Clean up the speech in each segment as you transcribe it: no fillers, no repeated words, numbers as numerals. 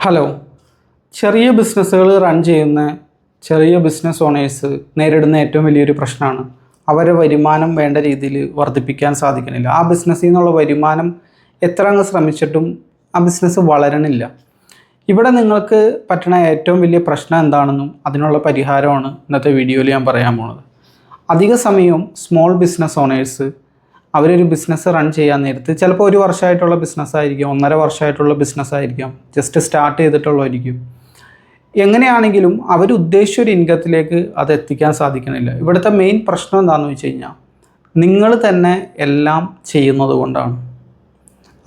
Hello. ചെറിയ ബിസിനസ്സുകൾ run ചെയ്യുന്ന ചെറിയ ബിസിനസ് ഓണേഴ്സ് നേരിടുന്ന ഏറ്റവും വലിയൊരു പ്രശ്നമാണ് അവരുടെ വരുമാനം വേണ്ട രീതിയിൽ വർദ്ധിപ്പിക്കാൻ സാധിക്കുന്നില്ല. ആ ബിസിനസ്സിൽ നിന്നുള്ള വരുമാനം എത്ര അങ്ങ് ശ്രമിച്ചിട്ടും ആ ബിസിനസ് വളരണില്ല. ഇവിടെ നിങ്ങൾക്ക് പറ്റുന്ന ഏറ്റവും വലിയ പ്രശ്നം എന്താണെന്നും അതിനുള്ള പരിഹാരമാണ് ഇന്നത്തെ വീഡിയോയിൽ ഞാൻ പറയാൻ പോകുന്നത്. അധിക സമയവും സ്മോൾ ബിസിനസ് ഓണേഴ്സ് അവരൊരു ബിസിനസ് റൺ ചെയ്യാൻ നേരത്ത് ചിലപ്പോൾ 1 വർഷമായിട്ടുള്ള ബിസിനസ്സായിരിക്കും, 1.5 വർഷമായിട്ടുള്ള ബിസിനസ്സായിരിക്കാം, ജസ്റ്റ് സ്റ്റാർട്ട് ചെയ്തിട്ടുള്ളതായിരിക്കും. എങ്ങനെയാണെങ്കിലും അവർ ഉദ്ദേശിച്ച ഒരു ഇൻകത്തിലേക്ക് അത് എത്തിക്കാൻ സാധിക്കണില്ല. ഇവിടുത്തെ മെയിൻ പ്രശ്നം എന്താണെന്ന് വെച്ച് കഴിഞ്ഞാൽ നിങ്ങൾ തന്നെ എല്ലാം ചെയ്യുന്നത് കൊണ്ടാണ്.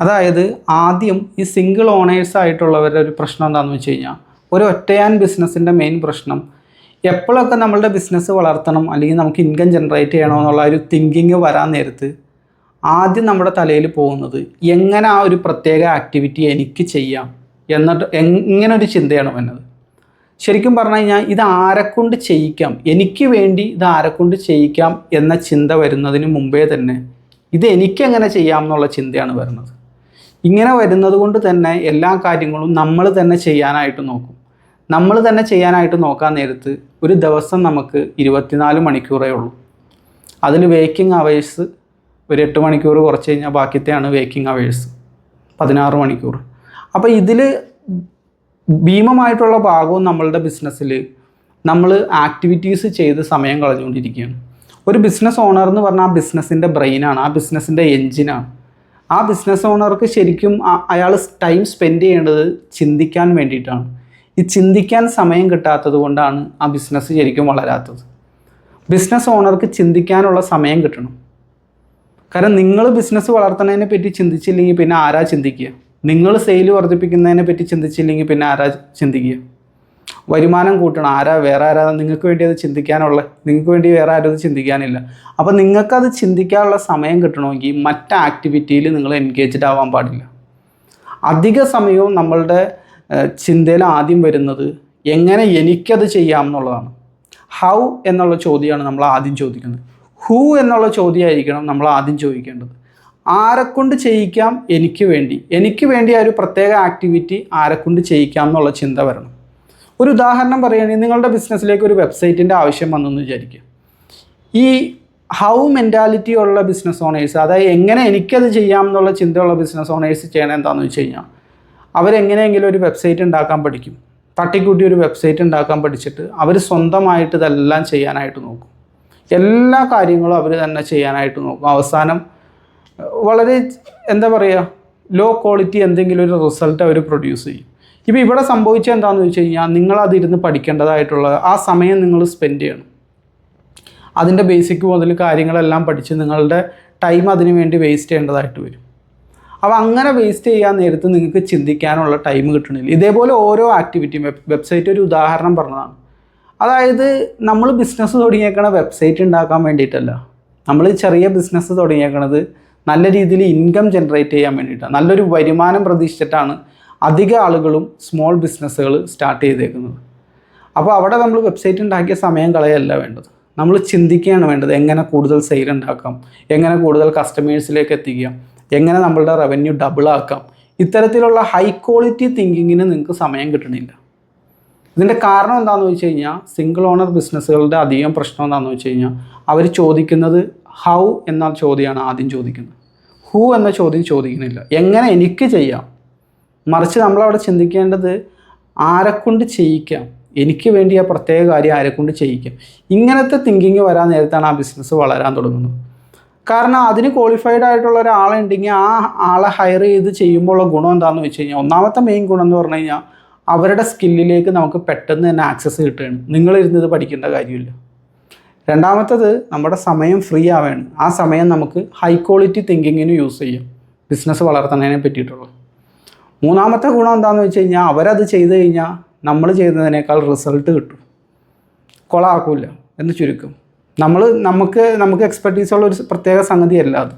അതായത് ആദ്യം ഈ സിംഗിൾ ഓണേഴ്സ് ആയിട്ടുള്ളവരുടെ ഒരു പ്രശ്നം എന്താണെന്ന് വെച്ച് കഴിഞ്ഞാൽ ഒരു ഒറ്റയാൻ ബിസിനസ്സിൻ്റെ മെയിൻ പ്രശ്നം എപ്പോഴൊക്കെ നമ്മളുടെ ബിസിനസ് വളർത്തണം അല്ലെങ്കിൽ നമുക്ക് ഇൻകം ജനറേറ്റ് ചെയ്യണമെന്നുള്ള ഒരു തിങ്കിങ് വരാൻ നേരത്ത് ആദ്യം നമ്മുടെ തലയിൽ പോകുന്നത് എങ്ങനെ ആ ഒരു പ്രത്യേക ആക്ടിവിറ്റി എനിക്ക് ചെയ്യാം എന്നിട്ട് ഇങ്ങനൊരു ചിന്തയാണ് വന്നത്. ശരിക്കും പറഞ്ഞു കഴിഞ്ഞാൽ ഇത് ആരെക്കൊണ്ട് ചെയ്യിക്കാം, എനിക്ക് വേണ്ടി ഇത് ആരെക്കൊണ്ട് ചെയ്യിക്കാം എന്ന ചിന്ത വരുന്നതിന് മുമ്പേ തന്നെ ഇത് എനിക്കെങ്ങനെ ചെയ്യാം എന്നുള്ള ചിന്തയാണ് വരുന്നത്. ഇങ്ങനെ വരുന്നത് കൊണ്ട് തന്നെ എല്ലാ കാര്യങ്ങളും നമ്മൾ തന്നെ ചെയ്യാനായിട്ട് നോക്കും. നമ്മൾ തന്നെ ചെയ്യാനായിട്ട് നോക്കാൻ നേരത്ത് ഒരു ദിവസം നമുക്ക് 24 മണിക്കൂറേ ഉള്ളൂ. അതിൽ വേക്കിംഗ് അവേഴ്സ് ഒരു 8 മണിക്കൂർ കുറച്ച് കഴിഞ്ഞാൽ ബാക്കിയത്തെയാണ് വേക്കിംഗ് അവേഴ്സ് 16 മണിക്കൂർ. അപ്പോൾ ഇതിൽ ഭീമമായിട്ടുള്ള ഭാഗവും നമ്മളുടെ ബിസിനസ്സിൽ നമ്മൾ ആക്ടിവിറ്റീസ് ചെയ്ത് സമയം കളഞ്ഞുകൊണ്ടിരിക്കുകയാണ്. ഒരു ബിസിനസ് ഓണർ എന്ന് പറഞ്ഞാൽ ആ ബിസിനസ്സിൻ്റെ ബ്രെയിനാണ്, ആ ബിസിനസ്സിൻ്റെ എൻജിനാണ്. ആ ബിസിനസ് ഓണർക്ക് ശരിക്കും അയാൾ ടൈം സ്പെൻഡ് ചെയ്യേണ്ടത് ചിന്തിക്കാൻ വേണ്ടിയിട്ടാണ്. ഈ ചിന്തിക്കാൻ സമയം കിട്ടാത്തത് കൊണ്ടാണ് ആ ബിസിനസ് ശരിക്കും വളരാത്തത്. ബിസിനസ് ഓണർക്ക് ചിന്തിക്കാനുള്ള സമയം കിട്ടണം. കാരണം നിങ്ങൾ ബിസിനസ് വളർത്തുന്നതിനെ പറ്റി ചിന്തിച്ചില്ലെങ്കിൽ പിന്നെ ആരാ ചിന്തിക്കുക? നിങ്ങൾ സെയിൽ വർദ്ധിപ്പിക്കുന്നതിനെ പറ്റി ചിന്തിച്ചില്ലെങ്കിൽ പിന്നെ ആരാ ചിന്തിക്കുക? വരുമാനം കൂട്ടണം, വേറെ ആരാ നിങ്ങൾക്ക് വേണ്ടി അത് ചിന്തിക്കാനുള്ള? നിങ്ങൾക്ക് വേണ്ടി വേറെ ആരും അത് ചിന്തിക്കാനില്ല. അപ്പോൾ നിങ്ങൾക്കത് ചിന്തിക്കാനുള്ള സമയം കിട്ടണമെങ്കിൽ മറ്റ് ആക്ടിവിറ്റിയിൽ നിങ്ങൾ എൻഗേജ്ഡ് ആവാൻ പാടില്ല. അധിക സമയവും നമ്മളുടെ ചിന്തയിൽ ആദ്യം വരുന്നത് എങ്ങനെ എനിക്കത് ചെയ്യാം എന്നുള്ളതാണ്. ഹൗ എന്നുള്ള ചോദ്യമാണ് നമ്മൾ ആദ്യം ചോദിക്കുന്നത്. ഹൂ എന്നുള്ള ചോദ്യമായിരിക്കണം നമ്മൾ ആദ്യം ചോദിക്കേണ്ടത്. ആരെക്കൊണ്ട് ചെയ്യിക്കാം എനിക്ക് വേണ്ടി ആ ഒരു പ്രത്യേക ആക്ടിവിറ്റി ആരെക്കൊണ്ട് ചെയ്യിക്കാം എന്നുള്ള ചിന്ത വരണം. ഒരു ഉദാഹരണം പറയുകയാണെങ്കിൽ നിങ്ങളുടെ ബിസിനസ്സിലേക്ക് ഒരു വെബ്സൈറ്റിൻ്റെ ആവശ്യം വന്നെന്ന് വിചാരിക്കുക. ഈ ഹൗ മെൻറ്റാലിറ്റി ഉള്ള ബിസിനസ് ഓണേഴ്സ്, അതായത് എങ്ങനെ എനിക്കത് ചെയ്യാം എന്നുള്ള ചിന്തയുള്ള ബിസിനസ് ഓണേഴ്സ് ചെയ്യണം എന്താണെന്ന് വെച്ച് കഴിഞ്ഞാൽ അവരെങ്ങനെയെങ്കിലും ഒരു വെബ്സൈറ്റ് ഉണ്ടാക്കാൻ പഠിക്കും. തട്ടിക്കൂട്ടി ഒരു വെബ്സൈറ്റ് ഉണ്ടാക്കാൻ പഠിച്ചിട്ട് അവർ സ്വന്തമായിട്ട് ഇതെല്ലാം ചെയ്യാനായിട്ട് നോക്കും. എല്ലാ കാര്യങ്ങളും അവർ തന്നെ ചെയ്യാനായിട്ട് നോക്കും. അവസാനം വളരെ ലോ ക്വാളിറ്റി എന്തെങ്കിലും ഒരു റിസൾട്ട് അവർ പ്രൊഡ്യൂസ് ചെയ്യും. ഇപ്പോൾ ഇവിടെ സംഭവിച്ചത് എന്താണെന്ന് വെച്ച് കഴിഞ്ഞാൽ നിങ്ങളതിരുന്ന് പഠിക്കേണ്ടതായിട്ടുള്ള ആ സമയം നിങ്ങൾ സ്പെൻഡ് ചെയ്യണം. അതിൻ്റെ ബേസിക് മുതൽ കാര്യങ്ങളെല്ലാം പഠിച്ച് നിങ്ങളുടെ ടൈം അതിനു വേണ്ടി വേസ്റ്റ് ചെയ്യേണ്ടതായിട്ട് വരും. അപ്പോൾ അങ്ങനെ വേസ്റ്റ് ചെയ്യാൻ നേരത്ത് നിങ്ങൾക്ക് ചിന്തിക്കാനുള്ള ടൈം കിട്ടണില്ല. ഇതേപോലെ ഓരോ ആക്ടിവിറ്റിയും വെബ്സൈറ്റ് ഒരു ഉദാഹരണം പറഞ്ഞതാണ്. അതായത് നമ്മൾ ബിസിനസ് തുടങ്ങിയേക്കണ വെബ്സൈറ്റ് ഉണ്ടാക്കാൻ വേണ്ടിയിട്ടല്ല. നമ്മൾ ചെറിയ ബിസിനസ് തുടങ്ങിയേക്കണത് നല്ല രീതിയിൽ ഇൻകം ജനറേറ്റ് ചെയ്യാൻ വേണ്ടിയിട്ടാണ്. നല്ലൊരു വരുമാനം പ്രതീക്ഷിച്ചിട്ടാണ് അധിക ആളുകളും സ്മോൾ ബിസിനസ്സുകൾ സ്റ്റാർട്ട് ചെയ്തേക്കുന്നത്. അപ്പോൾ അവിടെ നമ്മൾ വെബ്സൈറ്റ് ഉണ്ടാക്കിയ സമയം കളയല്ല വേണ്ടത്. നമ്മൾ ചിന്തിക്കുകയാണ് വേണ്ടത് എങ്ങനെ കൂടുതൽ സെയിൽ ഉണ്ടാക്കാം, എങ്ങനെ കൂടുതൽ കസ്റ്റമേഴ്സിലേക്ക് എത്തിക്കാം, എങ്ങനെ നമ്മളുടെ റവന്യൂ ഡബിൾ ആക്കാം. ഇത്തരത്തിലുള്ള ഹൈ ക്വാളിറ്റി തിങ്കിങ്ങിന് നിങ്ങൾക്ക് സമയം കിട്ടണില്ല. ഇതിൻ്റെ കാരണം എന്താണെന്ന് വെച്ച് കഴിഞ്ഞാൽ സിംഗിൾ ഓണർ ബിസിനസ്സുകളുടെ അധികം പ്രശ്നം എന്താണെന്ന് വെച്ച് കഴിഞ്ഞാൽ അവർ ചോദിക്കുന്നത് ഹൗ എന്ന ചോദ്യമാണ് ആദ്യം ചോദിക്കുന്നത്. ഹൂ എന്ന ചോദ്യം ചോദിക്കുന്നില്ല, എങ്ങനെ എനിക്ക് ചെയ്യാം. മറിച്ച് നമ്മളവിടെ ചിന്തിക്കേണ്ടത് ആരെക്കൊണ്ട് ചെയ്യിക്കാം, എനിക്ക് വേണ്ടി ആ പ്രത്യേക കാര്യം ആരെക്കൊണ്ട് ചെയ്യിക്കാം. ഇങ്ങനത്തെ തിങ്കിങ് വരാൻ നേരത്താണ് ആ ബിസിനസ് വളരാൻ തുടങ്ങുന്നത്. കാരണം അതിന് ക്വാളിഫൈഡ് ആയിട്ടുള്ള ഒരാളുണ്ടെങ്കിൽ ആ ആളെ ഹയർ ചെയ്ത് ചെയ്യുമ്പോഴുള്ള ഗുണം എന്താണെന്ന് വെച്ച് കഴിഞ്ഞാൽ ഒന്നാമത്തെ മെയിൻ ഗുണം എന്ന് പറഞ്ഞു കഴിഞ്ഞാൽ അവരുടെ സ്കില്ലിലേക്ക് നമുക്ക് പെട്ടെന്ന് തന്നെ ആക്സസ് കിട്ടുകയാണ്. നിങ്ങളിരുന്നത് പഠിക്കേണ്ട കാര്യമില്ല. രണ്ടാമത്തത് നമ്മുടെ സമയം ഫ്രീ ആവുകയാണ്. ആ സമയം നമുക്ക് ഹൈ ക്വാളിറ്റി തിങ്കിങ്ങിന് യൂസ് ചെയ്യാം ബിസിനസ് വളർത്തുന്നതിനെ പറ്റിയിട്ടുള്ളത്. മൂന്നാമത്തെ ഗുണം എന്താണെന്ന് വെച്ച് കഴിഞ്ഞാൽ അവരത് ചെയ്ത് കഴിഞ്ഞാൽ നമ്മൾ ചെയ്യുന്നതിനേക്കാൾ റിസൾട്ട് കിട്ടും, കൊളാക്കില്ല എന്ന് ചുരുക്കം. നമുക്ക് എക്സ്പെർട്ടീസുള്ള ഒരു പ്രത്യേക സംഗതിയല്ല അത്.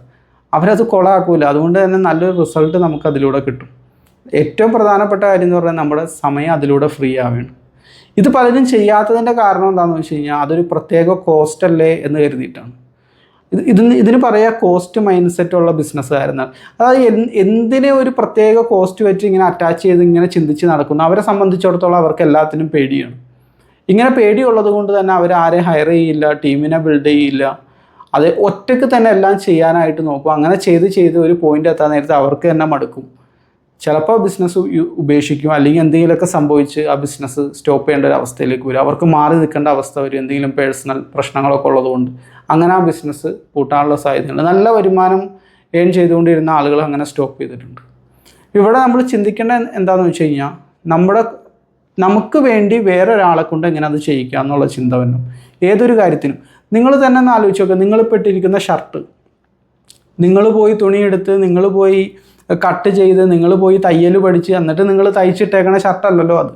അവരത് കൊളാക്കില്ല, അതുകൊണ്ട് തന്നെ നല്ലൊരു റിസൾട്ട് നമുക്ക് അതിലൂടെ കിട്ടും. ഏറ്റവും പ്രധാനപ്പെട്ട കാര്യം എന്ന് പറഞ്ഞാൽ നമ്മുടെ സമയം അതിലൂടെ ഫ്രീ ആവുകയാണ്. ഇത് പലരും ചെയ്യാത്തതിൻ്റെ കാരണം എന്താണെന്ന് വെച്ച് കഴിഞ്ഞാൽ അതൊരു പ്രത്യേക കോസ്റ്റ് അല്ലേ എന്ന് കരുതിയിട്ടാണ്. ഇതിന് പറയുക കോസ്റ്റ് മൈൻഡ് സെറ്റുള്ള ബിസിനസ്സുകാരെന്നാണ്. അതായത് എന്തിനെ ഒരു പ്രത്യേക കോസ്റ്റ് വെച്ച് ഇങ്ങനെ അറ്റാച്ച് ചെയ്ത് ഇങ്ങനെ ചിന്തിച്ച് നടക്കുന്നു, അവരെ സംബന്ധിച്ചിടത്തോളം അവർക്ക് എല്ലാത്തിനും പേടിയാണ്. ഇങ്ങനെ പേടിയുള്ളത് കൊണ്ട് തന്നെ അവർ ആരെയും ഹയർ ചെയ്യില്ല, ടീമിനെ ബിൽഡ് ചെയ്യില്ല, അത് ഒറ്റയ്ക്ക് തന്നെ എല്ലാം ചെയ്യാനായിട്ട് നോക്കും. അങ്ങനെ ചെയ്ത് ഒരു പോയിന്റ് എത്താൻ നേരത്തെ അവർക്ക് തന്നെ മടുക്കും. ചിലപ്പോൾ ബിസിനസ് ഉപേക്ഷിക്കും, അല്ലെങ്കിൽ എന്തെങ്കിലുമൊക്കെ സംഭവിച്ച് ആ ബിസിനസ് സ്റ്റോപ്പ് ചെയ്യേണ്ട ഒരു അവസ്ഥയിലേക്ക് വരും. അവർക്ക് മാറി നിൽക്കേണ്ട അവസ്ഥ വരും, എന്തെങ്കിലും പേഴ്സണൽ പ്രശ്നങ്ങളൊക്കെ ഉള്ളതുകൊണ്ട്. അങ്ങനെ ആ ബിസിനസ് പൂട്ടാനുള്ള സാധ്യതയുണ്ട്. നല്ല വരുമാനം ഏൺ ചെയ്തുകൊണ്ടിരുന്ന ആളുകൾ അങ്ങനെ സ്റ്റോപ്പ് ചെയ്തിട്ടുണ്ട്. ഇവിടെ നമ്മൾ ചിന്തിക്കേണ്ട എന്താണെന്ന് വെച്ച് കഴിഞ്ഞാൽ, നമുക്ക് വേണ്ടി വേറൊരാളെ കൊണ്ട് എങ്ങനെ അത് ചെയ്യിക്കുക എന്നുള്ള ചിന്ത വരണം ഏതൊരു കാര്യത്തിനും. നിങ്ങൾ തന്നെ ഒന്ന് ആലോചിച്ച് നോക്കുക, നിങ്ങളിപ്പോൾ ഇട്ടിരിക്കുന്ന ഷർട്ട്, നിങ്ങൾ പോയി തുണിയെടുത്ത്, നിങ്ങൾ പോയി കട്ട് ചെയ്ത്, നിങ്ങൾ പോയി തയ്യൽ പഠിച്ച്, എന്നിട്ട് നിങ്ങൾ തയ്ച്ചിട്ടേക്കണ ഷർട്ടല്ലല്ലോ അത്.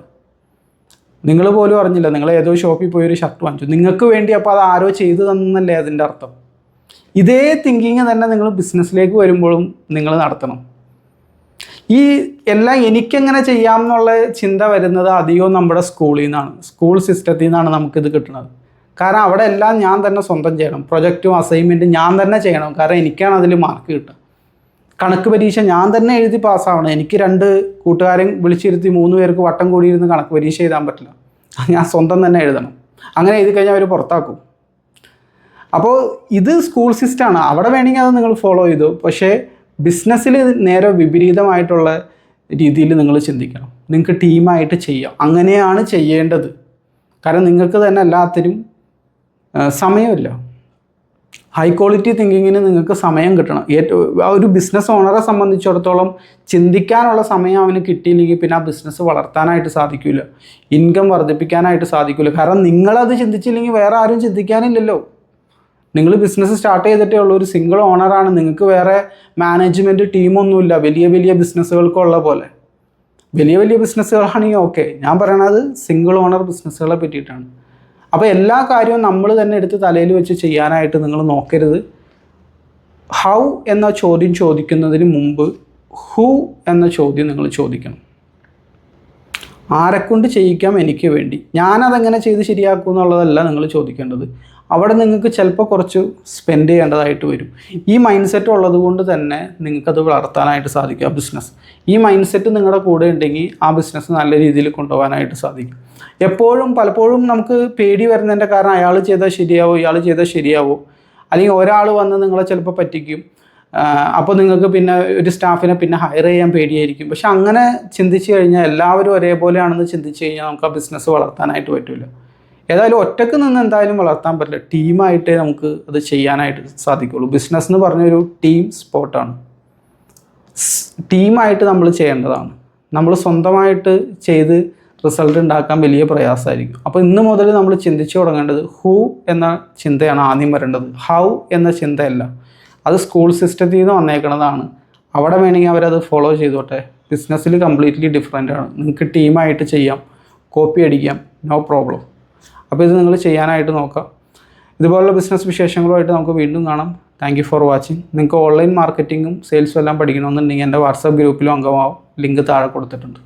നിങ്ങൾ പോലും അറിഞ്ഞില്ല, നിങ്ങൾ ഏതോ ഷോപ്പിൽ പോയി ഒരു ഷർട്ട് വാങ്ങിച്ചു, നിങ്ങൾക്ക് വേണ്ടി. അപ്പോൾ അത് ആരോ ചെയ്തു തന്നല്ലേ അതിൻ്റെ അർത്ഥം. ഇതേ തിങ്കിങ് തന്നെ നിങ്ങൾ ബിസിനസ്സിലേക്ക് വരുമ്പോഴും നിങ്ങൾ നടത്തണം. ഈ എല്ലാം എനിക്കെങ്ങനെ ചെയ്യാം എന്നുള്ള ചിന്ത വരുന്നത് അധികവും നമ്മുടെ സ്കൂളിൽ നിന്നാണ്, സ്കൂൾ സിസ്റ്റത്തിൽ നിന്നാണ് നമുക്കിത് കിട്ടുന്നത്. കാരണം അവിടെ എല്ലാം ഞാൻ തന്നെ സ്വന്തം ചെയ്യണം, പ്രൊജക്റ്റും അസൈൻമെൻറ്റും ഞാൻ തന്നെ ചെയ്യണം. കാരണം എനിക്കാണ് അതിൽ മാർക്ക് കിട്ടുക. കണക്ക് പരീക്ഷ ഞാൻ തന്നെ എഴുതി പാസ്സാവണം. എനിക്ക് 2 കൂട്ടുകാരെയും വിളിച്ചിരുത്തി 3 പേർക്ക് വട്ടം കൂടിയിരുന്ന് കണക്ക് പരീക്ഷ എഴുതാൻ പറ്റില്ല, ഞാൻ സ്വന്തം തന്നെ എഴുതണം. അങ്ങനെ എഴുതി കഴിഞ്ഞാൽ അവർ പുറത്താക്കും. അപ്പോൾ ഇത് സ്കൂൾ സിസ്റ്റമാണ്, അവിടെ വേണമെങ്കിൽ അത് നിങ്ങൾ ഫോളോ ചെയ്തു. പക്ഷേ ബിസിനസ്സിൽ നേരെ വിപരീതമായിട്ടുള്ള രീതിയിൽ നിങ്ങൾ ചിന്തിക്കണം. നിങ്ങൾക്ക് ടീമായിട്ട് ചെയ്യാം, അങ്ങനെയാണ് ചെയ്യേണ്ടത്. കാരണം നിങ്ങൾക്ക് തന്നെ എല്ലാത്തിനും സമയമില്ല. ഹൈ ക്വാളിറ്റി തിങ്കിങ്ങിന് നിങ്ങൾക്ക് സമയം കിട്ടണം. ഒരു ബിസിനസ് ഓണറെ സംബന്ധിച്ചിടത്തോളം ചിന്തിക്കാനുള്ള സമയം അവന് കിട്ടിയില്ലെങ്കിൽ പിന്നെ ആ ബിസിനസ് വളർത്താനായിട്ട് സാധിക്കില്ല, ഇൻകം വർദ്ധിപ്പിക്കാനായിട്ട് സാധിക്കില്ല. കാരണം നിങ്ങളത് ചിന്തിച്ചില്ലെങ്കിൽ വേറെ ആരും ചിന്തിക്കാനില്ലല്ലോ. നിങ്ങൾ ബിസിനസ് സ്റ്റാർട്ട് ചെയ്തിട്ടേ ഉള്ളൂ, ഒരു സിംഗിൾ ഓണറാണ്, നിങ്ങൾക്ക് വേറെ മാനേജ്മെൻറ്റ് ടീമൊന്നുമില്ല വലിയ ബിസിനസ്സുകൾക്കുള്ള പോലെ. വലിയ ബിസിനസ്സുകളാണെങ്കിൽ ഓക്കെ, ഞാൻ പറയണത് സിംഗിൾ ഓണർ ബിസിനസ്സുകളെ പറ്റിയിട്ടാണ്. അപ്പോൾ എല്ലാ കാര്യവും നമ്മൾ തന്നെ എടുത്ത് തലയിൽ വെച്ച് ചെയ്യാനായിട്ട് നിങ്ങൾ നോക്കരുത്. ഹൗ എന്ന ചോദ്യം ചോദിക്കുന്നതിന് മുമ്പ് ഹൂ എന്ന ചോദ്യം നിങ്ങൾ ചോദിക്കണം. ആരെക്കൊണ്ട് ചെയ്യിക്കാം എനിക്ക് വേണ്ടി, ഞാനതെങ്ങനെ ചെയ്ത് ശരിയാക്കും എന്നുള്ളതല്ല നിങ്ങൾ ചോദിക്കേണ്ടത്. അവിടെ നിങ്ങൾക്ക് ചിലപ്പോൾ കുറച്ച് സ്പെൻഡ് ചെയ്യേണ്ടതായിട്ട് വരും. ഈ മൈൻഡ് സെറ്റ് ഉള്ളത് കൊണ്ട് തന്നെ നിങ്ങൾക്കത് വളർത്താനായിട്ട് സാധിക്കും ആ ബിസിനസ്. ഈ മൈൻഡ് സെറ്റ് നിങ്ങളുടെ കൂടെ ഉണ്ടെങ്കിൽ ആ ബിസിനസ് നല്ല രീതിയിൽ കൊണ്ടുപോകാനായിട്ട് സാധിക്കും. പലപ്പോഴും നമുക്ക് പേടി വരുന്നതിൻ്റെ കാരണം അയാൾ ചെയ്താൽ ശരിയാവോ, ഇയാൾ ചെയ്താൽ ശരിയാവോ, അല്ലെങ്കിൽ ഒരാൾ വന്ന് നിങ്ങളെ ചിലപ്പോൾ പറ്റിക്കും. അപ്പോൾ നിങ്ങൾക്ക് പിന്നെ ഒരു സ്റ്റാഫിനെ പിന്നെ ഹയർ ചെയ്യാൻ പേടിയായിരിക്കും. പക്ഷെ അങ്ങനെ ചിന്തിച്ച് കഴിഞ്ഞാൽ, എല്ലാവരും ഒരേപോലെയാണെന്ന് ചിന്തിച്ച് കഴിഞ്ഞാൽ നമുക്ക് ആ ബിസിനസ് വളർത്താനായിട്ട് പറ്റില്ല. ഏതായാലും ഒറ്റക്ക് നിന്ന് എന്തായാലും വളർത്താൻ പറ്റില്ല, ടീമായിട്ടേ നമുക്ക് അത് ചെയ്യാനായിട്ട് സാധിക്കുള്ളൂ. ബിസിനസ് എന്ന് പറഞ്ഞൊരു ടീം സ്പോർട്ടാണ്. ടീമായിട്ട് നമ്മൾ ചെയ്യേണ്ടതാണ്. നമ്മൾ സ്വന്തമായിട്ട് ചെയ്ത് റിസൾട്ട് ഉണ്ടാക്കാൻ വലിയ പ്രയാസമായിരിക്കും. അപ്പോൾ ഇന്ന് മുതൽ നമ്മൾ ചിന്തിച്ചു തുടങ്ങേണ്ടത് ഹൂ എന്ന ചിന്തയാണ് ആദ്യം വരേണ്ടത്, ഹൗ എന്ന ചിന്തയല്ല. അത് സ്കൂൾ സിസ്റ്റത്തിൽ നിന്ന് വന്നേക്കുന്നതാണ്. അവിടെ വേണമെങ്കിൽ അവരത് ഫോളോ ചെയ്തോട്ടെ. ബിസിനസ്സിൽ കംപ്ലീറ്റ്ലി ഡിഫറെൻ്റ് ആണ്. നിങ്ങൾക്ക് ടീമായിട്ട് ചെയ്യാം, കോപ്പി അടിക്കാം, നോ പ്രോബ്ലം. അപ്പോൾ ഇത് നിങ്ങൾ ചെയ്യാനായിട്ട് നോക്കാം. ഇതുപോലുള്ള ബിസിനസ് വിശേഷങ്ങളുമായിട്ട് നമുക്ക് വീണ്ടും കാണാം. Thank you for watching. നിങ്ങൾക്ക് ഓൺലൈൻ മാർക്കറ്റിങ്ങും സെയിൽസും എല്ലാം പഠിക്കണമെന്നുണ്ടെങ്കിൽ എൻ്റെ വാട്സാപ്പ് ഗ്രൂപ്പിലും അംഗമാവും. ലിങ്ക് താഴെ കൊടുത്തിട്ടുണ്ട്.